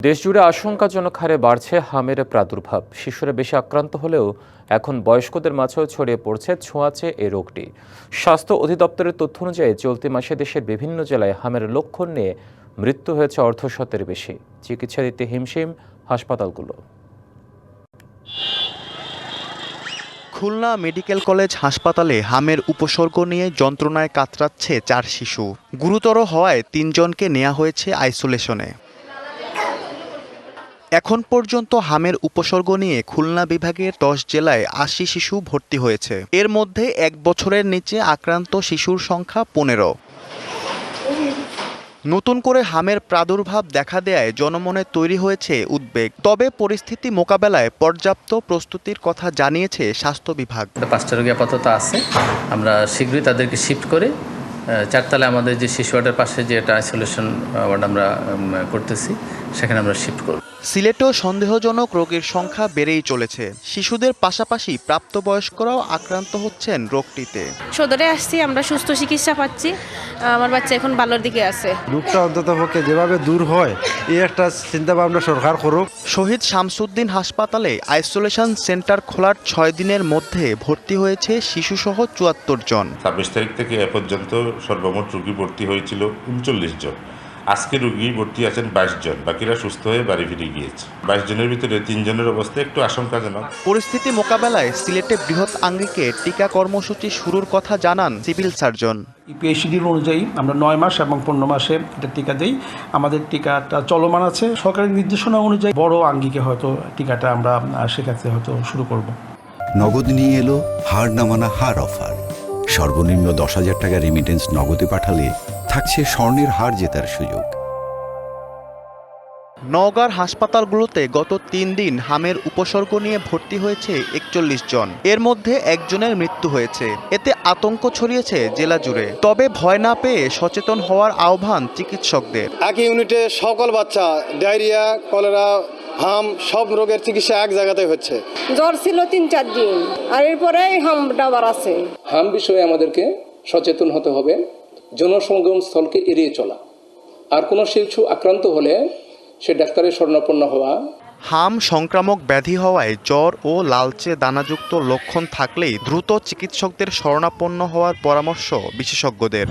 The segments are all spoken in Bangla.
দেশজুড়ে আশঙ্কাজনক হারে বাড়ছে হামের প্রাদুর্ভাব। শিশুরা বেশি আক্রান্ত হলেও এখন বয়স্কদের মাঝেও ছড়িয়ে পড়ছে ছোঁয়াচে এই রোগটি। স্বাস্থ্য অধিদপ্তরের তথ্য অনুযায়ী চলতি মাসে দেশের বিভিন্ন জেলায় হামের লক্ষণ নিয়ে মৃত্যু হয়েছে অর্ধশতের বেশি। চিকিৎসা দিতে হিমশিম হাসপাতালগুলো। খুলনা মেডিকেল কলেজ হাসপাতালে হামের উপসর্গ নিয়ে যন্ত্রণায় কাতরাচ্ছে 4 শিশু। গুরুতর হওয়ায় 3 জনকে নেওয়া হয়েছে আইসোলেশনে। এখন পর্যন্ত হামের উপসর্গ নিয়ে খুলনা বিভাগের 10 জেলায় 80 শিশু ভর্তি হয়েছে। এর মধ্যে 1 বছরের নিচে আক্রান্ত শিশুর সংখ্যা 15। নতুন করে হামের প্রাদুর্ভাব দেখা দেয়ায় জনমনে তৈরি হয়েছে উদ্বেগ। তবে পরিস্থিতি মোকাবেলায় পর্যাপ্ত প্রস্তুতির কথা জানিয়েছে স্বাস্থ্য বিভাগ। 5টা রোগী আপাতত আছে, আমরা শীঘ্রই তাদেরকে শিফট করে 4 আমাদের যে শিশু ওয়ার্ডের পাশে যে একটা আইসোলেশন ওয়ার্ড আমরা করতেছি, সেখানে আমরা শিফট করব। সিলেটেও সন্দেহজনক রোগীর সংখ্যা বেড়েই চলেছে। শিশুদের পাশাপাশি প্রাপ্তবয়স্করাও আক্রান্ত হচ্ছেন রোগটিতে। সদরে আসছি, আমরা সুস্থ চিকিৎসা পাচ্ছি। আমার বাচ্চা এখন ভালোর দিকে আছে। রোগটা অন্ততপক্ষে যেভাবে দূর হয় এই একটা চিন্তা ভাবনা সরকার করুক। শহীদ শামসুদ্দিন হাসপাতালে আইসোলেশন সেন্টার খোলার 6 দিনের মধ্যে ভর্তি হয়েছে শিশুসহ 74 জন। 26 তারিখ থেকে এ পর্যন্ত সর্বমোট রোগী ভর্তি হয়েছিল 39 জন। আজকে রোগী ভর্তি আছেন 22 জন, বাকিরা সুস্থ হয়ে বাড়ি ফিরে গিয়েছে। 22 জনের ভিতরে 3 জনের অবস্থা একটু আশঙ্কাজনক। পরিস্থিতি মোকাবেলায় সিলেটে বৃহৎ আঙ্গিকে টিকা কর্মসূচি শুরুর কথা জানান সিভিল সার্জন। ইপিএসিডির অনুযায়ী আমরা 9 মাস এবং 15 মাসে এটা টিকা দিই। আমাদের টিকাটা চলমান আছে। সরকারের নির্দেশনা অনুযায়ী বড় আঙ্গিকে হয়তো টিকাটা আমরা সেক্ষেত্রে হয়তো শুরু করব। নগদ নিয়ে এলো হার না মানা হার অফার। সর্বনিম্ন 10,000 টাকা রেমিটেন্স নগদে পাঠালে থাকছে স্বর্ণের হার জেতার সুযোগ। নওগাঁর হাসপাতালগুলোতে গত 3 দিন হামের উপসর্গ নিয়ে ভর্তি হয়েছে 41 জন। এর মধ্যে 1 জনের মৃত্যু হয়েছে। এতে আতঙ্ক ছড়িয়েছে জেলা জুড়ে। তবে ভয় না পেয়ে সচেতন হওয়ার আহ্বান চিকিৎসকদের। এক ইউনিটে সকল বাচ্চা ডায়রিয়া, কলেরা, হাম সব রোগের চিকিৎসা এক জায়গাতে হচ্ছে। জ্বর ছিল 3-4 দিন, আর এরপরে হামটা বাড়াছে। হাম বিষয়ে আমাদেরকে সচেতন হতে হবে। জনসমাগম স্থলকে এড়িয়ে চলা, আর কোনো শিশু আক্রান্ত হলে সে ডাক্তারের শরণাপন্ন হওয়া। হাম সংক্রামক ব্যাধি হওয়ায় জ্বর ও লালচে দানাযুক্ত লক্ষণ থাকলেই দ্রুত চিকিৎসকদের শরণাপন্ন হওয়ার পরামর্শ বিশেষজ্ঞদের।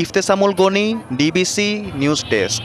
Iftesamul Gani, DBC news desk.